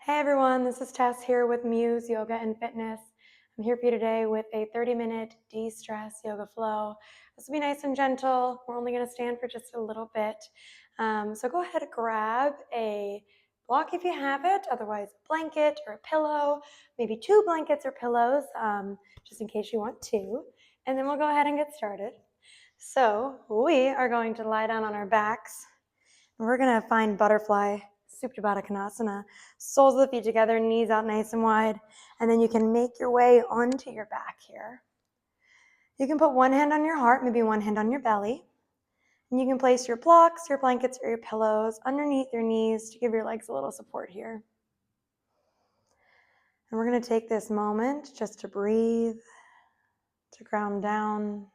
Hey everyone, this is Tess here with Muse Yoga and Fitness. I'm here for you today with a 30-minute de-stress yoga flow. This will be nice and gentle. We're only going to stand for just a little bit. So go ahead and grab a block if you have it, otherwise a blanket or a pillow, maybe two blankets or pillows, just in case you want to. And then we'll go ahead and get started. So we are going to lie down on our backs. We're going to find butterfly, Supta Baddha Konasana, soles of the feet together, knees out nice and wide, and then you can make your way onto your back here. You can put one hand on your heart, maybe one hand on your belly, and you can place your blocks, your blankets, or your pillows underneath your knees to give your legs a little support here. And we're going to take this moment just to breathe, to ground down,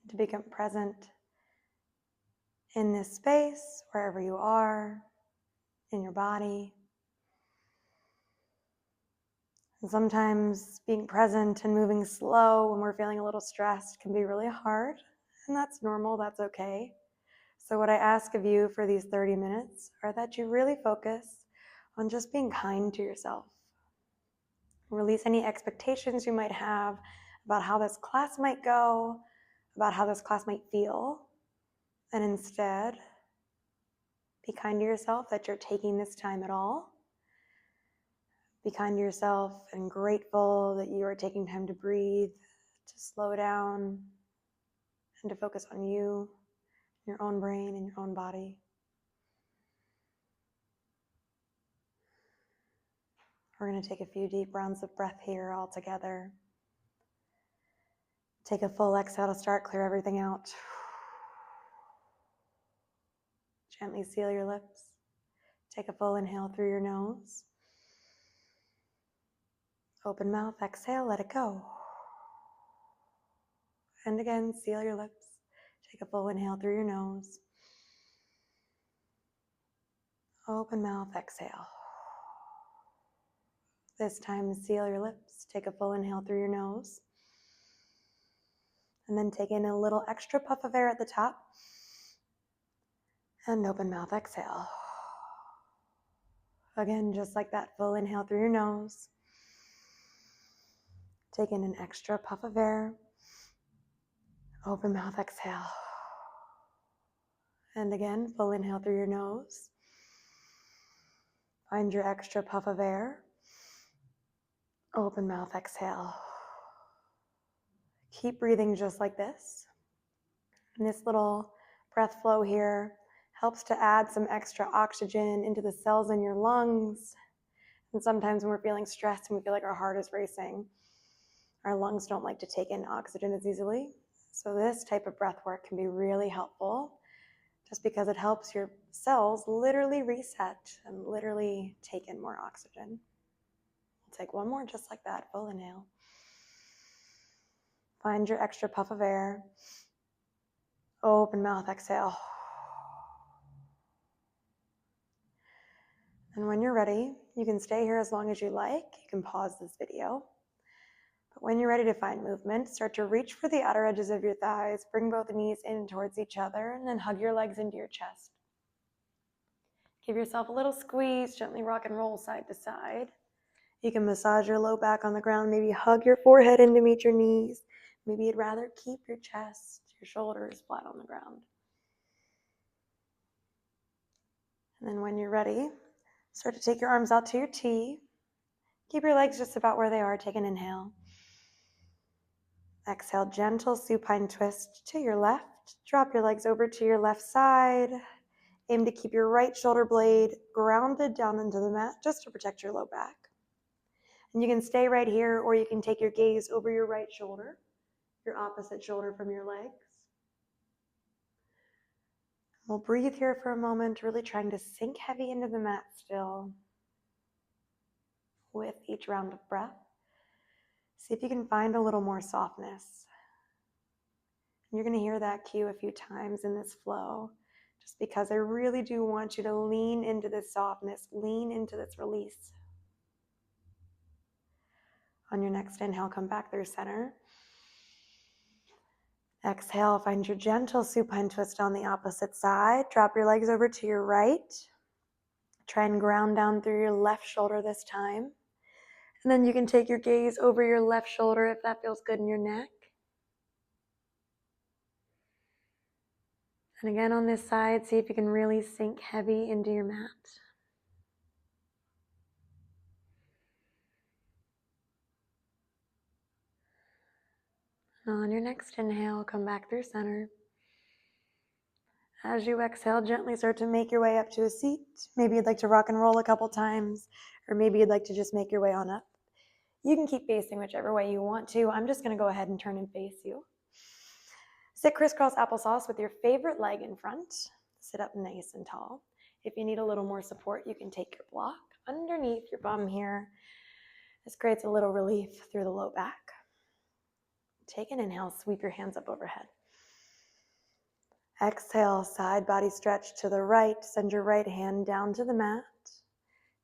to become present in this space, wherever you are, in your body. And sometimes being present and moving slow when we're feeling a little stressed can be really hard, and that's normal, that's okay. So what I ask of you for these 30 minutes are that you really focus on just being kind to yourself. Release any expectations you might have about how this class might go, about how this class might feel, and instead be kind to yourself that you're taking this time at all. Be kind to yourself and grateful that you are taking time to breathe, to slow down, and to focus on you, your own brain, and your own body. We're going to take a few deep rounds of breath here all together. Take a full exhale to start, clear everything out. Gently seal your lips. Take a full inhale through your nose. Open mouth, exhale, let it go. And again, seal your lips. Take a full inhale through your nose. Open mouth, exhale. This time, seal your lips. Take a full inhale through your nose. And then take in a little extra puff of air at the top. And open mouth, exhale. Again, just like that, full inhale through your nose. Take in an extra puff of air. Open mouth, exhale. And again, full inhale through your nose. Find your extra puff of air. Open mouth, exhale. Keep breathing just like this. And this little breath flow here helps to add some extra oxygen into the cells in your lungs. And sometimes when we're feeling stressed and we feel like our heart is racing, our lungs don't like to take in oxygen as easily. So this type of breath work can be really helpful just because it helps your cells literally reset and literally take in more oxygen. We'll take one more just like that, full inhale. Find your extra puff of air. Open mouth, exhale. And when you're ready, you can stay here as long as you like. You can pause this video. But when you're ready to find movement, start to reach for the outer edges of your thighs. Bring both knees in towards each other and then hug your legs into your chest. Give yourself a little squeeze, gently rock and roll side to side. You can massage your low back on the ground, maybe hug your forehead in to meet your knees. Maybe you'd rather keep your chest, your shoulders flat on the ground. And then when you're ready, start to take your arms out to your T. Keep your legs just about where they are. Take an inhale. Exhale, gentle supine twist to your left. Drop your legs over to your left side. Aim to keep your right shoulder blade grounded down into the mat just to protect your low back. And you can stay right here, or you can take your gaze over your right shoulder, your opposite shoulder from your legs. We'll breathe here for a moment, really trying to sink heavy into the mat still with each round of breath. See if you can find a little more softness. You're going to hear that cue a few times in this flow, just because I really do want you to lean into this softness, lean into this release. On your next inhale, come back through center. Exhale, find your gentle supine twist on the opposite side. Drop your legs over to your right. Try and ground down through your left shoulder this time. And then you can take your gaze over your left shoulder if that feels good in your neck. And again on this side, see if you can really sink heavy into your mat. And on your next inhale, come back through center. As you exhale, gently start to make your way up to a seat. Maybe you'd like to rock and roll a couple times, or maybe you'd like to just make your way on up. You can keep facing whichever way you want to. I'm just going to go ahead and turn and face you. Sit crisscross applesauce with your favorite leg in front. Sit up nice and tall. If you need a little more support, you can take your block underneath your bum here. This creates a little relief through the low back. Take an inhale, sweep your hands up overhead. Exhale, side body stretch to the right. Send your right hand down to the mat.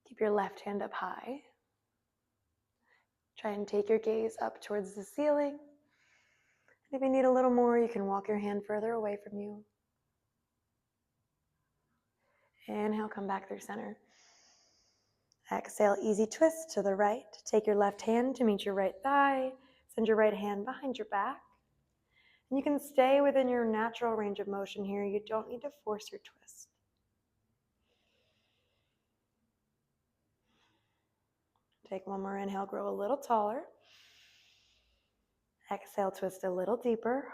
Keep your left hand up high. Try and take your gaze up towards the ceiling. And if you need a little more, you can walk your hand further away from you. Inhale, come back through center. Exhale, easy twist to the right. Take your left hand to meet your right thigh. Send your right hand behind your back. And you can stay within your natural range of motion here. You don't need to force your twist. Take one more inhale, grow a little taller. Exhale, twist a little deeper.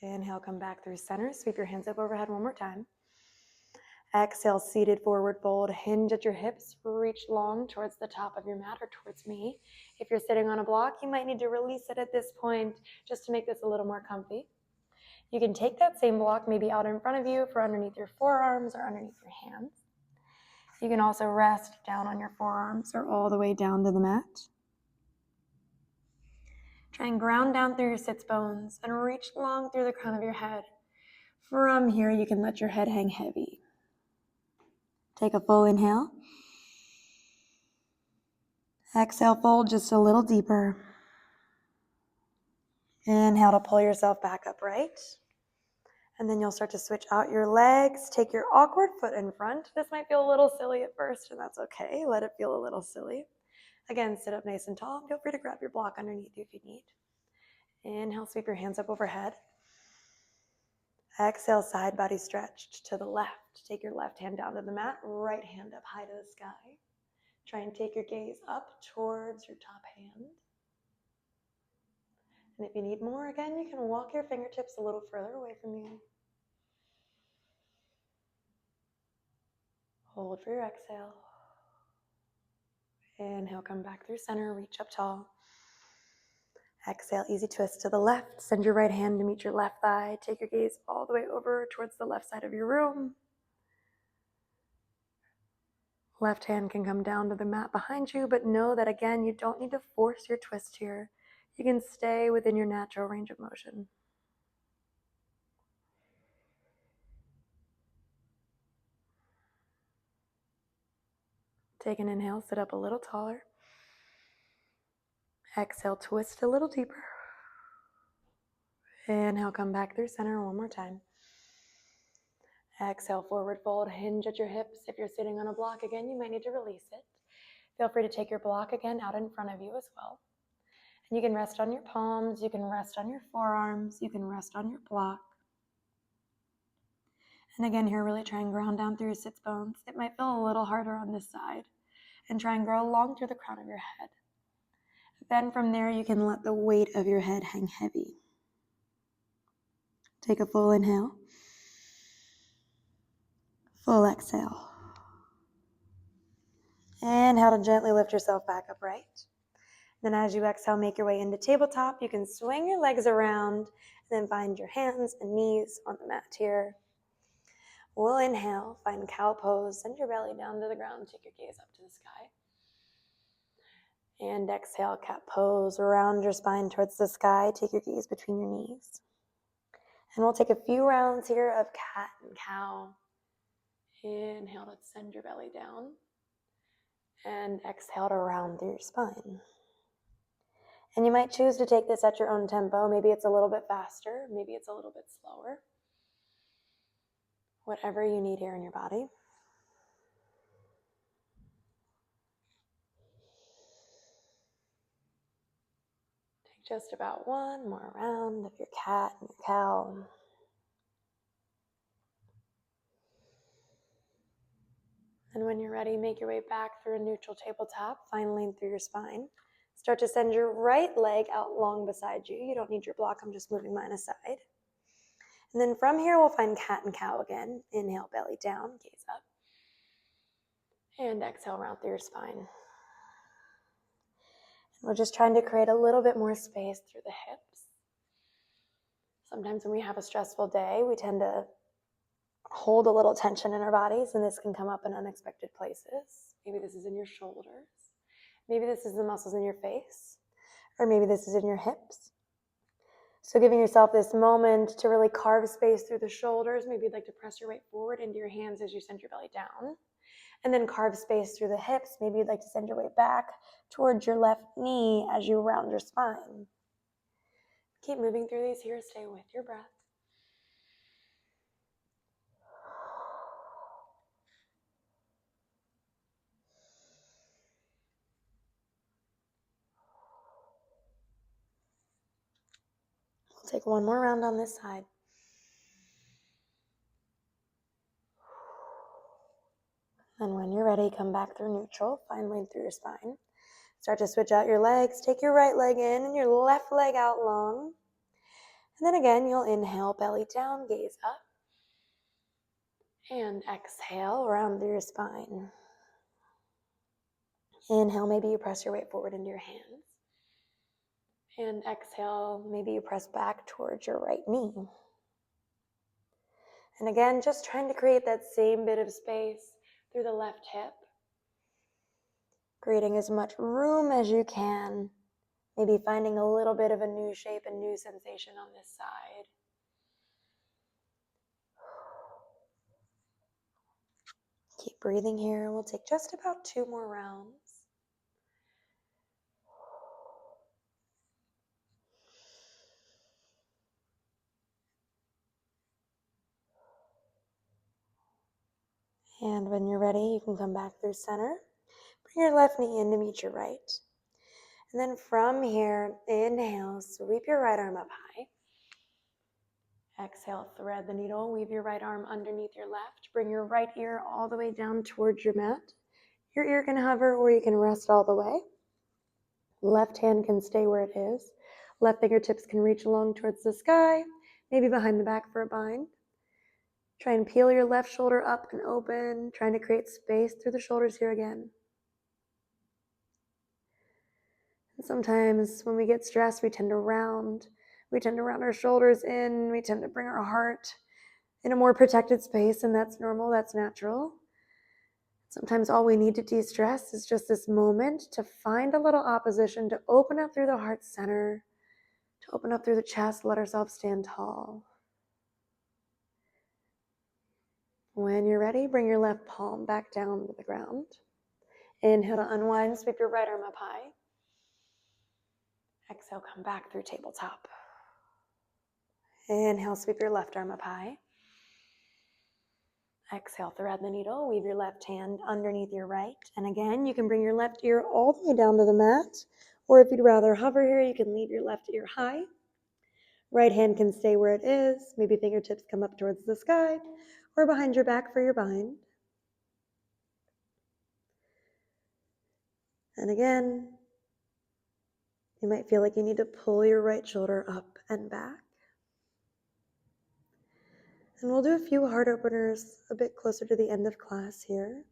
Inhale, come back through center. Sweep your hands up overhead one more time. Exhale, seated forward fold. Hinge at your hips. Reach long towards the top of your mat or towards me. If you're sitting on a block, you might need to release it at this point just to make this a little more comfy. You can take that same block maybe out in front of you for underneath your forearms or underneath your hands. You can also rest down on your forearms or all the way down to the mat. Try and ground down through your sits bones and reach long through the crown of your head. From here, you can let your head hang heavy. Take a full inhale. Exhale, fold just a little deeper. Inhale to pull yourself back upright. And then you'll start to switch out your legs. Take your awkward foot in front. This might feel a little silly at first, and that's okay. Let it feel a little silly. Again, sit up nice and tall. Feel free to grab your block underneath you if you need. Inhale, sweep your hands up overhead. Exhale, side body stretched to the left. Take your left hand down to the mat, right hand up high to the sky. Try and take your gaze up towards your top hand. And if you need more, again, you can walk your fingertips a little further away from you. Hold for your exhale. Inhale, come back through center, reach up tall. Exhale, easy twist to the left. Send your right hand to meet your left thigh. Take your gaze all the way over towards the left side of your room. Left hand can come down to the mat behind you, but know that again, you don't need to force your twist here. You can stay within your natural range of motion. Take an inhale, sit up a little taller. Exhale, twist a little deeper. Inhale, come back through center one more time. Exhale, forward fold, hinge at your hips. If you're sitting on a block again, you might need to release it. Feel free to take your block again out in front of you as well. And you can rest on your palms, you can rest on your forearms, you can rest on your block. And again, here, really try and ground down through your sits bones. It might feel a little harder on this side. And try and grow long through the crown of your head. Then from there, you can let the weight of your head hang heavy. Take a full inhale. Full exhale. Inhale to gently lift yourself back upright. Then as you exhale, make your way into tabletop. You can swing your legs around, and then find your hands and knees on the mat here. We'll inhale, find cow pose, send your belly down to the ground, take your gaze up to the sky. And exhale, cat pose, round your spine towards the sky, take your gaze between your knees. And we'll take a few rounds here of cat and cow. Inhale to send your belly down. And exhale to round through your spine. And you might choose to take this at your own tempo. Maybe it's a little bit faster, maybe it's a little bit slower. Whatever you need here in your body. Just about one more round of your cat and your cow. And when you're ready, make your way back through a neutral tabletop, finally through your spine. Start to send your right leg out long beside you. You don't need your block, I'm just moving mine aside. And then from here, we'll find cat and cow again. Inhale, belly down, gaze up. And exhale, round through your spine. We're just trying to create a little bit more space through the hips. Sometimes when we have a stressful day, we tend to hold a little tension in our bodies, and this can come up in unexpected places. Maybe this is in your shoulders. Maybe this is the muscles in your face. Or maybe this is in your hips. So giving yourself this moment to really carve space through the shoulders. Maybe you'd like to press your weight forward into your hands as you send your belly down. And then carve space through the hips. Maybe you'd like to send your weight back towards your left knee as you round your spine. Keep moving through these here. Stay with your breath. We'll take one more round on this side. And when you're ready, come back through neutral, finally through your spine. Start to switch out your legs. Take your right leg in and your left leg out long. And then again, you'll inhale, belly down, gaze up. And exhale, round through your spine. Inhale, maybe you press your weight forward into your hands. And exhale, maybe you press back towards your right knee. And again, just trying to create that same bit of space through the left hip. Creating as much room as you can. Maybe finding a little bit of a new shape and new sensation on this side. Keep breathing here. We'll take just about 2 more rounds. And when you're ready, you can come back through center. Bring your left knee in to meet your right. And then from here, inhale, sweep your right arm up high. Exhale, thread the needle, weave your right arm underneath your left. Bring your right ear all the way down towards your mat. Your ear can hover or you can rest all the way. Left hand can stay where it is. Left fingertips can reach along towards the sky, maybe behind the back for a bind. Try and peel your left shoulder up and open, trying to create space through the shoulders here again. And sometimes when we get stressed, we tend to round our shoulders in, we tend to bring our heart in a more protected space, and that's normal, that's natural. Sometimes all we need to de-stress is just this moment to find a little opposition, to open up through the heart center, to open up through the chest, let ourselves stand tall. When you're ready, bring your left palm back down to the ground. Inhale to unwind, sweep your right arm up high. Exhale, come back through tabletop. Inhale, sweep your left arm up high. Exhale, thread the needle, weave your left hand underneath your right. And again, you can bring your left ear all the way down to the mat. Or if you'd rather hover here, you can leave your left ear high. Right hand can stay where it is. Maybe fingertips come up towards the sky or behind your back for your bind. And again, you might feel like you need to pull your right shoulder up and back. And we'll do a few heart openers a bit closer to the end of class here.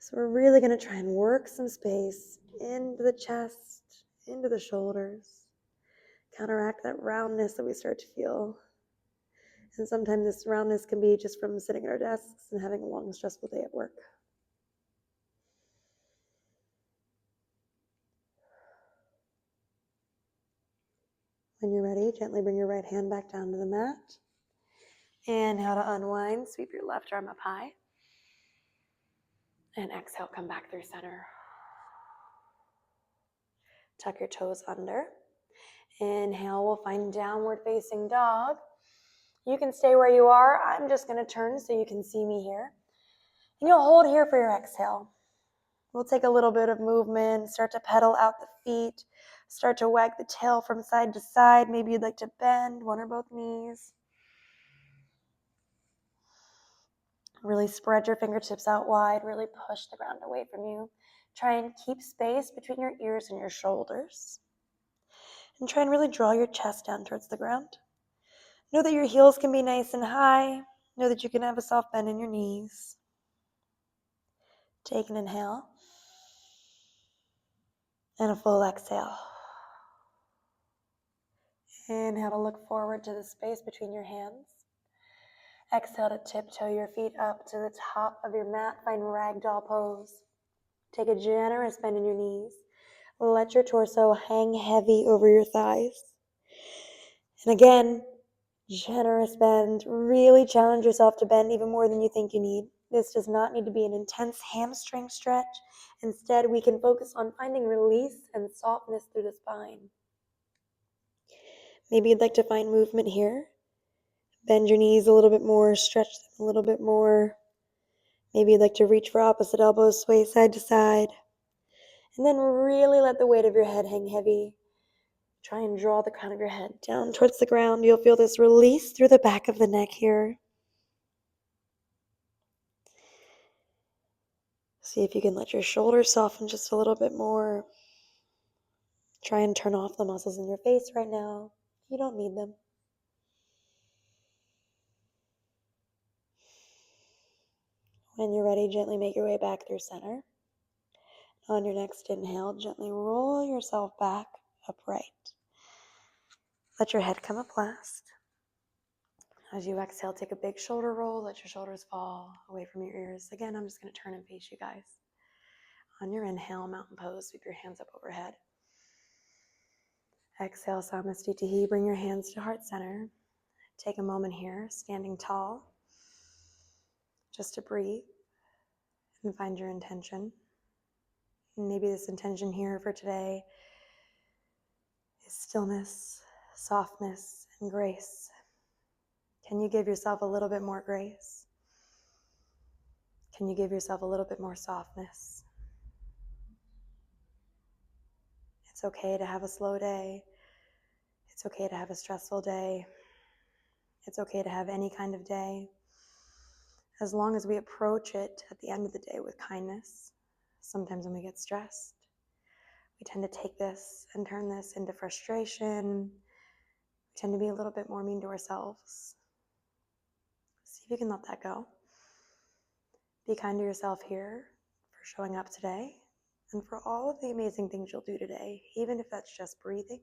So we're really going to try and work some space into the chest, into the shoulders. Counteract that roundness that we start to feel. And sometimes this roundness can be just from sitting at our desks and having a long, stressful day at work. When you're ready, gently bring your right hand back down to the mat. Inhale to unwind, sweep your left arm up high. And exhale, come back through center. Tuck your toes under. Inhale, we'll find downward facing dog. You can stay where you are. I'm just going to turn so you can see me here. And you'll hold here for your exhale. We'll take a little bit of movement, start to pedal out the feet, Start to wag the tail from side to side. Maybe you'd like to bend one or both knees. Really spread your fingertips out wide. Really push the ground away from you. Try and keep space between your ears and your shoulders. And try and really draw your chest down towards the ground. Know that your heels can be nice and high. Know that you can have a soft bend in your knees. Take an inhale. And a full exhale. Inhale to look forward to the space between your hands. Exhale to tiptoe your feet up to the top of your mat. Find ragdoll pose. Take a generous bend in your knees. Let your torso hang heavy over your thighs. And again, generous bend. Really challenge yourself to bend even more than you think you need. This does not need to be an intense hamstring stretch. Instead, we can focus on finding release and softness through the spine. Maybe you'd like to find movement here. Bend your knees a little bit more, stretch them a little bit more. Maybe you'd like to reach for opposite elbows, sway side to side. And then really let the weight of your head hang heavy. Try and draw the crown of your head down towards the ground. You'll feel this release through the back of the neck here. See if you can let your shoulders soften just a little bit more. Try and turn off the muscles in your face right now. You don't need them. When you're ready, gently make your way back through center. On your next inhale, gently roll yourself back upright. Let your head come up last. As you exhale, take a big shoulder roll. Let your shoulders fall away from your ears. Again, I'm just going to turn and face you guys. On your inhale, mountain pose, sweep your hands up overhead. Exhale, Samastitihi. Bring your hands to heart center. Take a moment here, standing tall, just to breathe and find your intention. And maybe this intention here for today is stillness, softness, and grace. Can you give yourself a little bit more grace? Can you give yourself a little bit more softness? It's okay to have a slow day. It's okay to have a stressful day. It's okay to have any kind of day. As long as we approach it at the end of the day with kindness. Sometimes when we get stressed, we tend to take this and turn this into frustration. We tend to be a little bit more mean to ourselves. See if you can let that go. Be kind to yourself here for showing up today and for all of the amazing things you'll do today, even if that's just breathing,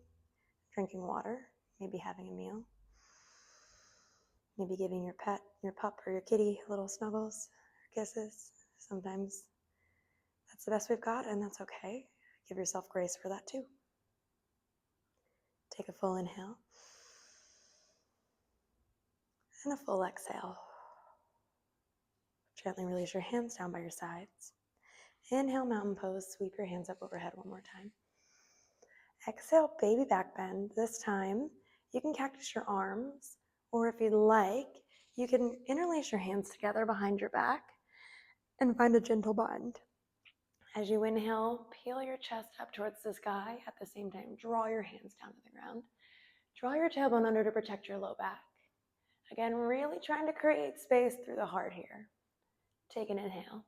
drinking water, maybe having a meal, maybe giving your pet, your pup, or your kitty little snuggles or kisses. Sometimes that's the best we've got, and that's okay. Give yourself grace for that too. Take a full inhale and a full exhale. Gently release your hands down by your sides. Inhale, mountain pose. Sweep your hands up overhead one more time. Exhale, baby back bend. This time, you can cactus your arms, or if you'd like, you can interlace your hands together behind your back and find a gentle bend. As you inhale, peel your chest up towards the sky. At the same time, draw your hands down to the ground. Draw your tailbone under to protect your low back. Again, really trying to create space through the heart here. Take an inhale.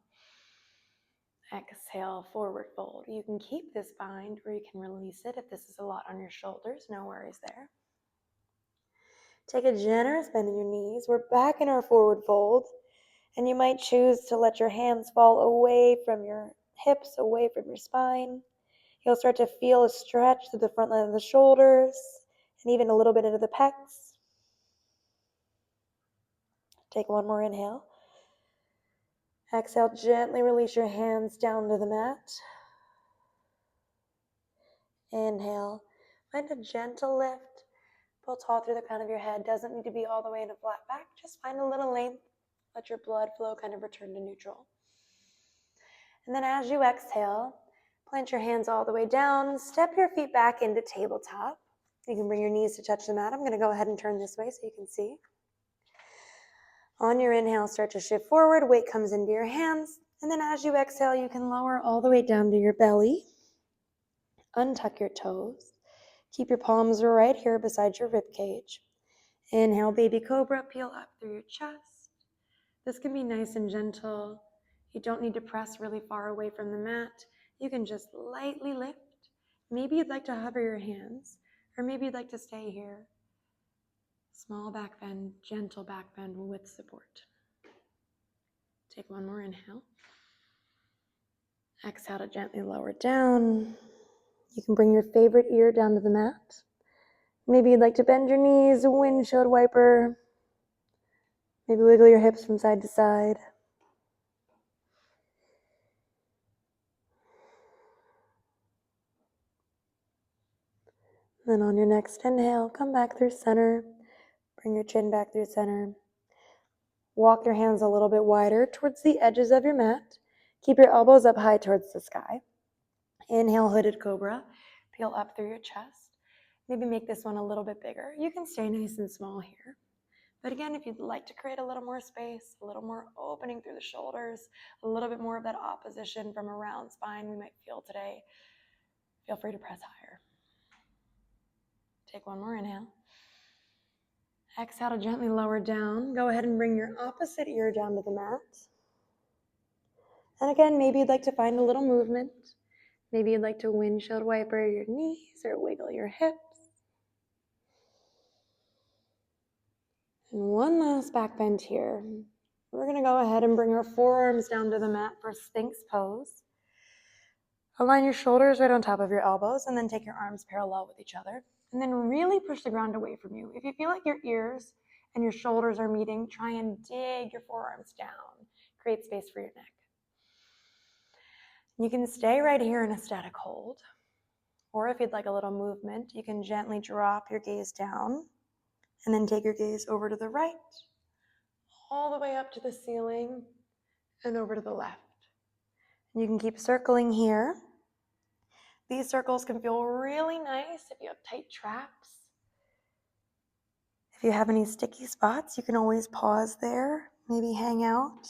Exhale, forward fold. You can keep this bind or you can release it if this is a lot on your shoulders. No worries there. Take a generous bend in your knees. We're back in our forward fold. And you might choose to let your hands fall away from your hips, away from your spine. You'll start to feel a stretch through the front line of the shoulders and even a little bit into the pecs. Take one more inhale. Exhale, gently release your hands down to the mat. Inhale, find a gentle lift. Pull tall through the crown of your head. Doesn't need to be all the way in a flat back. Just find a little length. Let your blood flow kind of return to neutral. And then as you exhale, plant your hands all the way down. Step your feet back into tabletop. You can bring your knees to touch the mat. I'm going to go ahead and turn this way so you can see. On your inhale, start to shift forward. Weight comes into your hands. And then as you exhale, you can lower all the way down to your belly. Untuck your toes. Keep your palms right here beside your rib cage. Inhale, baby cobra, peel up through your chest. This can be nice and gentle. You don't need to press really far away from the mat. You can just lightly lift. Maybe you'd like to hover your hands, or maybe you'd like to stay here. Small back bend, gentle back bend with support. Take one more inhale. Exhale to gently lower down. You can bring your favorite ear down to the mat. Maybe you'd like to bend your knees, windshield wiper. Maybe wiggle your hips from side to side. Then on your next inhale, come back through center. Bring your chin back through center. Walk your hands a little bit wider towards the edges of your mat. Keep your elbows up high towards the sky. Inhale, hooded cobra. Peel up through your chest. Maybe make this one a little bit bigger. You can stay nice and small here. But again, if you'd like to create a little more space, a little more opening through the shoulders, a little bit more of that opposition from a round spine we might feel today, feel free to press higher. Take one more inhale. Exhale to gently lower down. Go ahead and bring your opposite ear down to the mat. And again, maybe you'd like to find a little movement. Maybe you'd like to windshield wiper your knees or wiggle your hips. And one last back bend here. We're going to go ahead and bring our forearms down to the mat for Sphinx pose. Align your shoulders right on top of your elbows and then take your arms parallel with each other. And then really push the ground away from you. If you feel like your ears and your shoulders are meeting, try and dig your forearms down. Create space for your neck. You can stay right here in a static hold. Or if you'd like a little movement, you can gently drop your gaze down and then take your gaze over to the right, all the way up to the ceiling and over to the left. You can keep circling here. These circles can feel really nice if you have tight traps. If you have any sticky spots, you can always pause there, maybe hang out.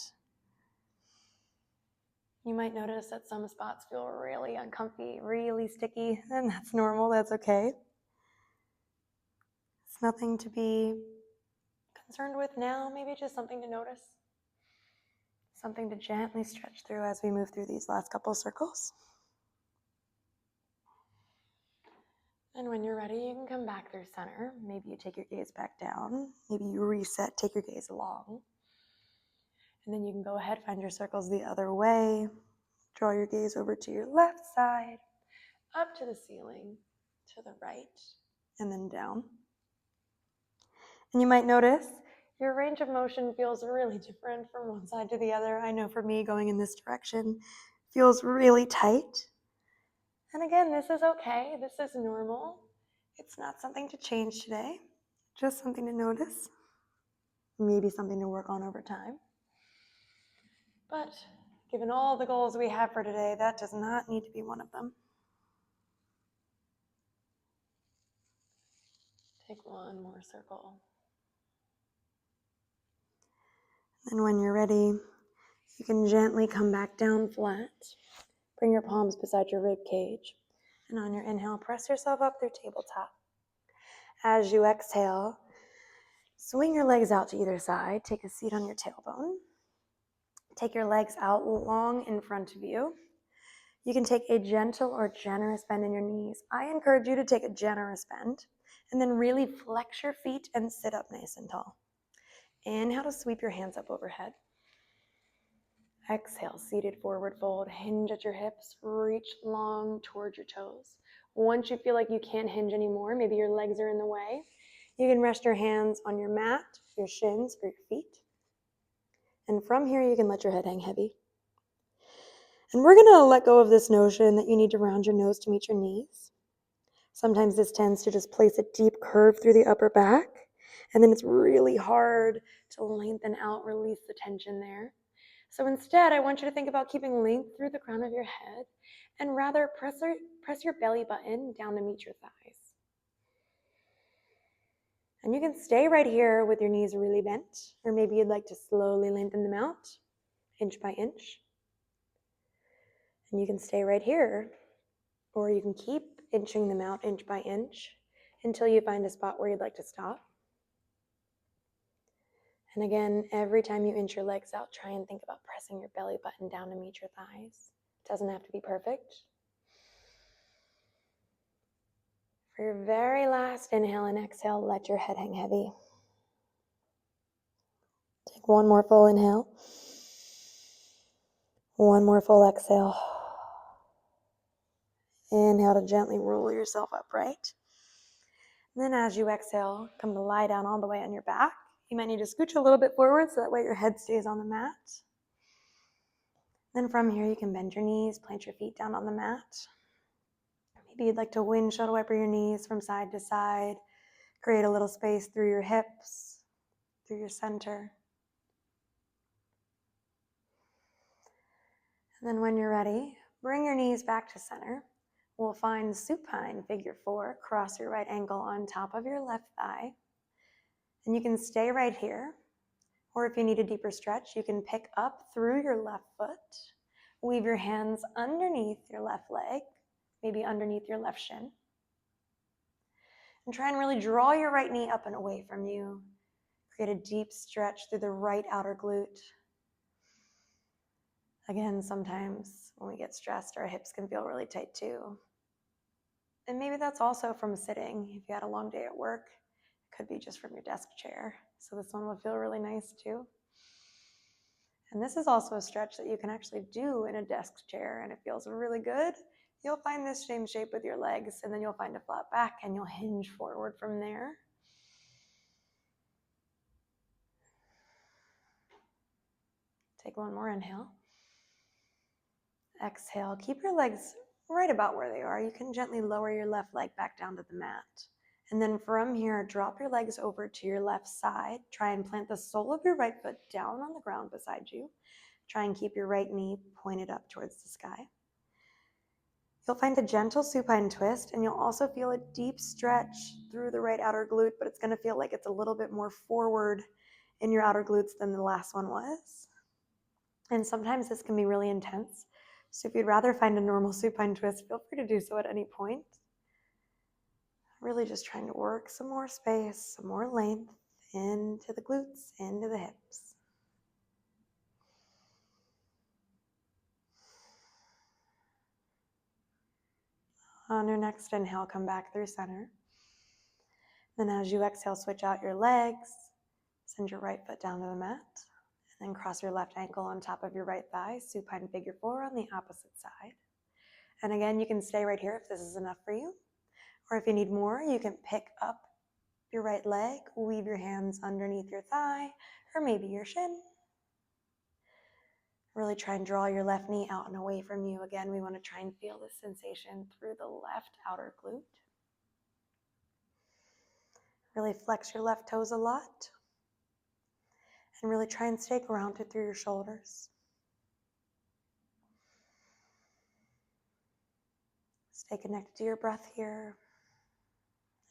You might notice that some spots feel really uncomfy, really sticky, and that's normal, that's okay. It's nothing to be concerned with now, maybe just something to notice. Something to gently stretch through as we move through these last couple circles. And when you're ready, you can come back through center. Maybe you take your gaze back down. Maybe you reset, take your gaze along. And then you can go ahead, find your circles the other way. Draw your gaze over to your left side, up to the ceiling, to the right, and then down. And you might notice your range of motion feels really different from one side to the other. I know for me, going in this direction feels really tight. And again, this is okay. This is normal. It's not something to change today, just something to notice. Maybe something to work on over time. But given all the goals we have for today, that does not need to be one of them. Take one more circle. And when you're ready, you can gently come back down flat. Bring your palms beside your rib cage. And on your inhale, press yourself up through tabletop. As you exhale, swing your legs out to either side. Take a seat on your tailbone. Take your legs out long in front of you. You can take a gentle or generous bend in your knees. I encourage you to take a generous bend and then really flex your feet and sit up nice and tall. Inhale to sweep your hands up overhead. Exhale, seated forward fold. Hinge at your hips. Reach long towards your toes. Once you feel like you can't hinge anymore, maybe your legs are in the way, you can rest your hands on your mat, your shins, or your feet. And from here, you can let your head hang heavy. And we're going to let go of this notion that you need to round your nose to meet your knees. Sometimes this tends to just place a deep curve through the upper back, and then it's really hard to lengthen out, release the tension there. So instead, I want you to think about keeping length through the crown of your head and rather press your belly button down to meet your thighs. And you can stay right here with your knees really bent, or maybe you'd like to slowly lengthen them out, inch by inch. And you can stay right here, or you can keep inching them out inch by inch until you find a spot where you'd like to stop. And again, every time you inch your legs out, try and think about pressing your belly button down to meet your thighs. It doesn't have to be perfect. For your very last inhale and exhale, let your head hang heavy. Take one more full inhale. One more full exhale. Inhale to gently roll yourself upright. And then as you exhale, come to lie down all the way on your back. You might need to scooch a little bit forward so that way your head stays on the mat. Then from here, you can bend your knees, plant your feet down on the mat. Maybe you'd like to windshield wiper your knees from side to side. Create a little space through your hips, through your center. And then when you're ready, bring your knees back to center. We'll find supine figure 4. Cross your right ankle on top of your left thigh. And you can stay right here. Or if you need a deeper stretch, you can pick up through your left foot. Weave your hands underneath your left leg, maybe underneath your left shin. And try and really draw your right knee up and away from you. Create a deep stretch through the right outer glute. Again, sometimes when we get stressed, our hips can feel really tight too. And maybe that's also from sitting. If you had a long day at work, it could be just from your desk chair. So this one will feel really nice too. And this is also a stretch that you can actually do in a desk chair, and it feels really good. You'll find this same shape with your legs, and then you'll find a flat back, and you'll hinge forward from there. Take one more inhale. Exhale. Keep your legs right about where they are. You can gently lower your left leg back down to the mat. And then from here, drop your legs over to your left side. Try and plant the sole of your right foot down on the ground beside you. Try and keep your right knee pointed up towards the sky. You'll find a gentle supine twist, and you'll also feel a deep stretch through the right outer glute, but it's going to feel like it's a little bit more forward in your outer glutes than the last one was. And sometimes this can be really intense. So if you'd rather find a normal supine twist, feel free to do so at any point. Really just trying to work some more space, some more length into the glutes, into the hips. On your next inhale, come back through center. Then as you exhale, switch out your legs. Send your right foot down to the mat. And then cross your left ankle on top of your right thigh, supine figure 4 on the opposite side. And again, you can stay right here if this is enough for you. Or if you need more, you can pick up your right leg, weave your hands underneath your thigh, or maybe your shin. Really try and draw your left knee out and away from you. Again, we want to try and feel this sensation through the left outer glute. Really flex your left toes a lot. And really try and stay grounded through your shoulders. Stay connected to your breath here.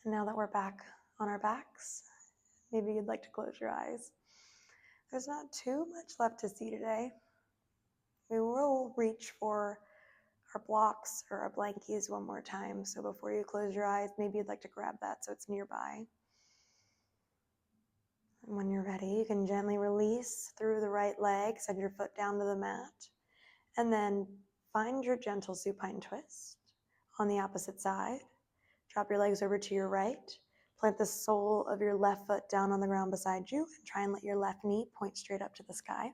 And now that we're back on our backs, maybe you'd like to close your eyes. There's not too much left to see today. We will reach for our blocks or our blankies one more time. So before you close your eyes, maybe you'd like to grab that so it's nearby. And when you're ready, you can gently release through the right leg, send your foot down to the mat, and then find your gentle supine twist on the opposite side. Drop your legs over to your right. Plant the sole of your left foot down on the ground beside you, and try and let your left knee point straight up to the sky.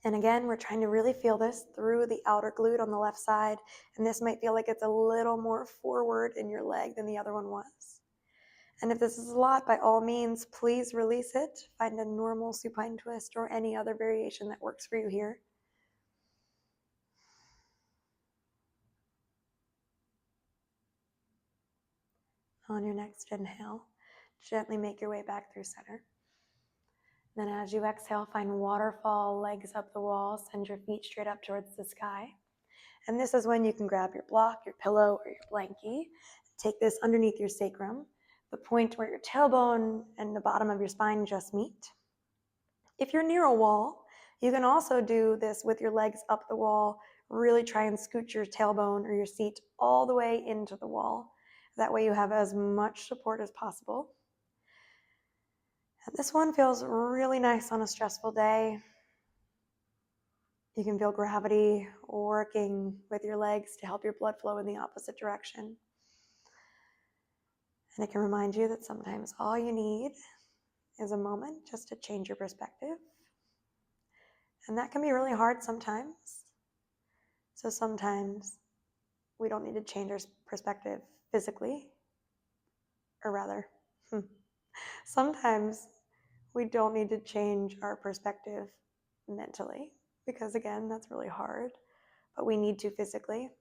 And again, we're trying to really feel this through the outer glute on the left side, and this might feel like it's a little more forward in your leg than the other one was. And if this is a lot, by all means, please release it. Find a normal supine twist or any other variation that works for you here. On your next inhale, gently make your way back through center. Then as you exhale, find waterfall, legs up the wall, send your feet straight up towards the sky. And this is when you can grab your block, your pillow, or your blankie. Take this underneath your sacrum, the point where your tailbone and the bottom of your spine just meet. If you're near a wall, you can also do this with your legs up the wall, Really try and scoot your tailbone or your seat all the way into the wall. That way you have as much support as possible. And this one feels really nice on a stressful day. You can feel gravity working with your legs to help your blood flow in the opposite direction. And it can remind you that sometimes all you need is a moment just to change your perspective. And that can be really hard sometimes. So sometimes we don't need to change our perspective physically, or rather, sometimes we don't need to change our perspective mentally, because again, that's really hard, but we need to physically,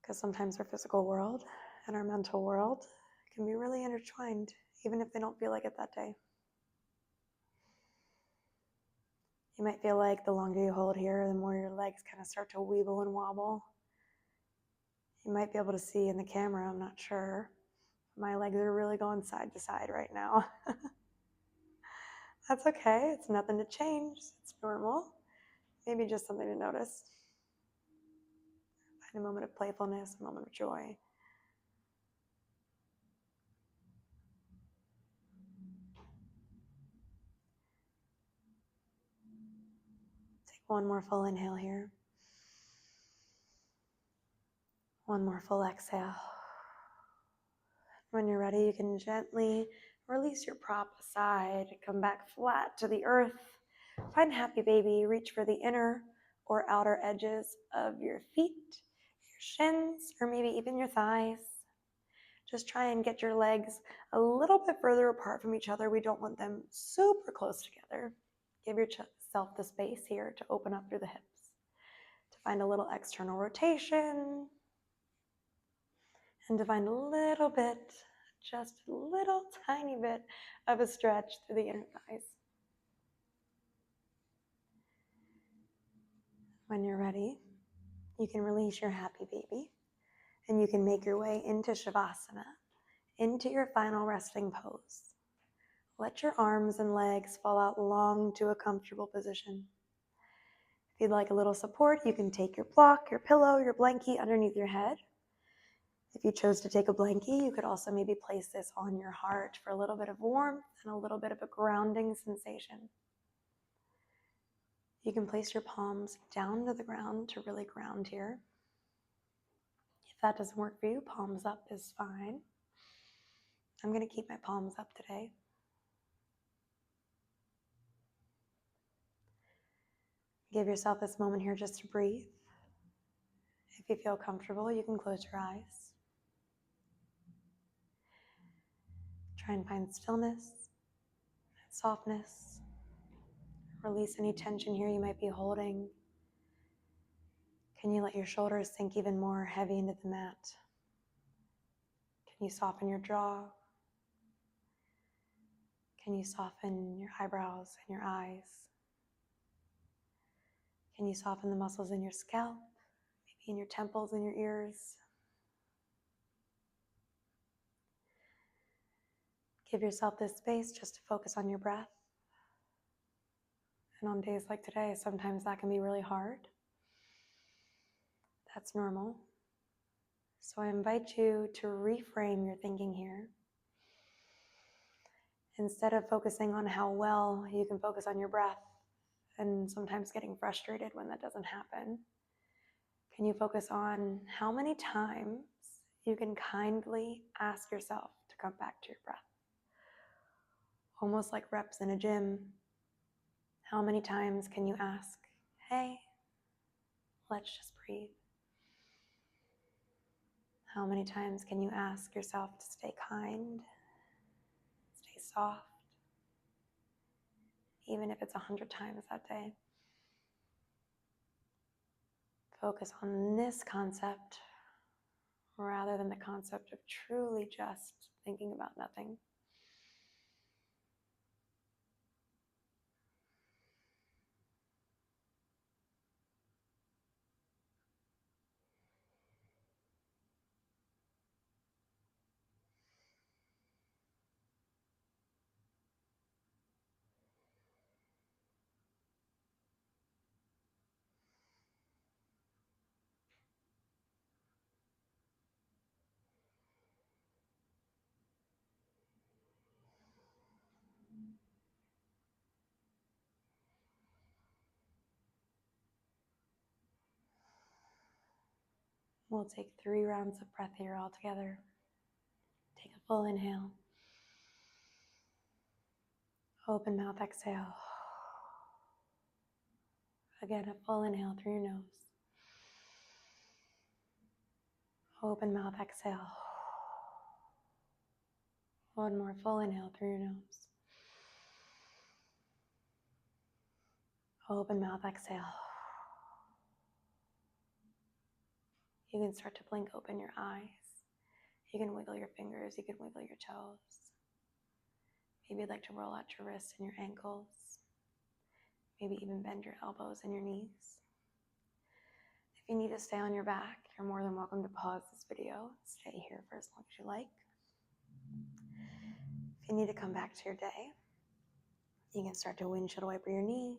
because sometimes our physical world and our mental world can be really intertwined, even if they don't feel like it that day. You might feel like the longer you hold here, the more your legs kind of start to weeble and wobble. You might be able to see in the camera, I'm not sure. My legs are really going side to side right now. That's okay, it's nothing to change, it's normal. Maybe just something to notice. Find a moment of playfulness, a moment of joy. Take one more full inhale here. One more full exhale. When you're ready, you can gently release your prop aside, come back flat to the earth. Find happy baby, reach for the inner or outer edges of your feet, your shins, or maybe even your thighs. Just try and get your legs a little bit further apart from each other. We don't want them super close together. Give yourself the space here to open up through the hips, to find a little external rotation, and to find a little bit, just a little tiny bit of a stretch through the inner thighs. When you're ready, you can release your happy baby, and you can make your way into Shavasana, into your final resting pose. Let your arms and legs fall out long to a comfortable position. If you'd like a little support, you can take your block, your pillow, your blankie underneath your head. If you chose to take a blankie, you could also maybe place this on your heart for a little bit of warmth and a little bit of a grounding sensation. You can place your palms down to the ground to really ground here. If that doesn't work for you, palms up is fine. I'm going to keep my palms up today. Give yourself this moment here just to breathe. If you feel comfortable, you can close your eyes. Try and find stillness and softness. Release any tension here you might be holding. Can you let your shoulders sink even more heavy into the mat? Can you soften your jaw? Can you soften your eyebrows and your eyes? Can you soften the muscles in your scalp, maybe in your temples and your ears? Give yourself this space just to focus on your breath. And on days like today, sometimes that can be really hard. That's normal. So I invite you to reframe your thinking here. Instead of focusing on how well you can focus on your breath and sometimes getting frustrated when that doesn't happen, can you focus on how many times you can kindly ask yourself to come back to your breath? Almost like reps in a gym. How many times can you ask, hey, let's just breathe? How many times can you ask yourself to stay kind, stay soft, even if it's 100 times that day? Focus on this concept rather than the concept of truly just thinking about nothing. We'll take 3 rounds of breath here all together. Take a full inhale. Open mouth, exhale. Again, a full inhale through your nose. Open mouth, exhale. One more full inhale through your nose. Open mouth, exhale. You can start to blink open your eyes. You can wiggle your fingers. You can wiggle your toes. Maybe you'd like to roll out your wrists and your ankles. Maybe even bend your elbows and your knees. If you need to stay on your back, you're more than welcome to pause this video. Stay here for as long as you like. If you need to come back to your day, you can start to windshield wiper your knees.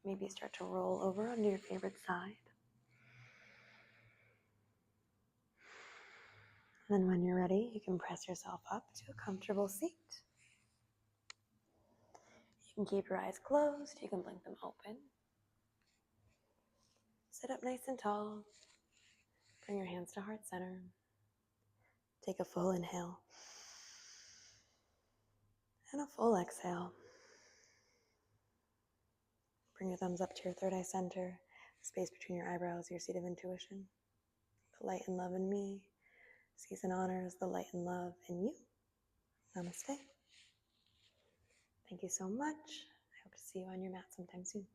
Maybe start to roll over onto your favorite side. And then when you're ready, you can press yourself up to a comfortable seat. You can keep your eyes closed. You can blink them open. Sit up nice and tall. Bring your hands to heart center. Take a full inhale. And a full exhale. Bring your thumbs up to your third eye center. The space between your eyebrows, your seat of intuition. The light and love in me sees and honors the light and love in you. Namaste. Thank you so much. I hope to see you on your mat sometime soon.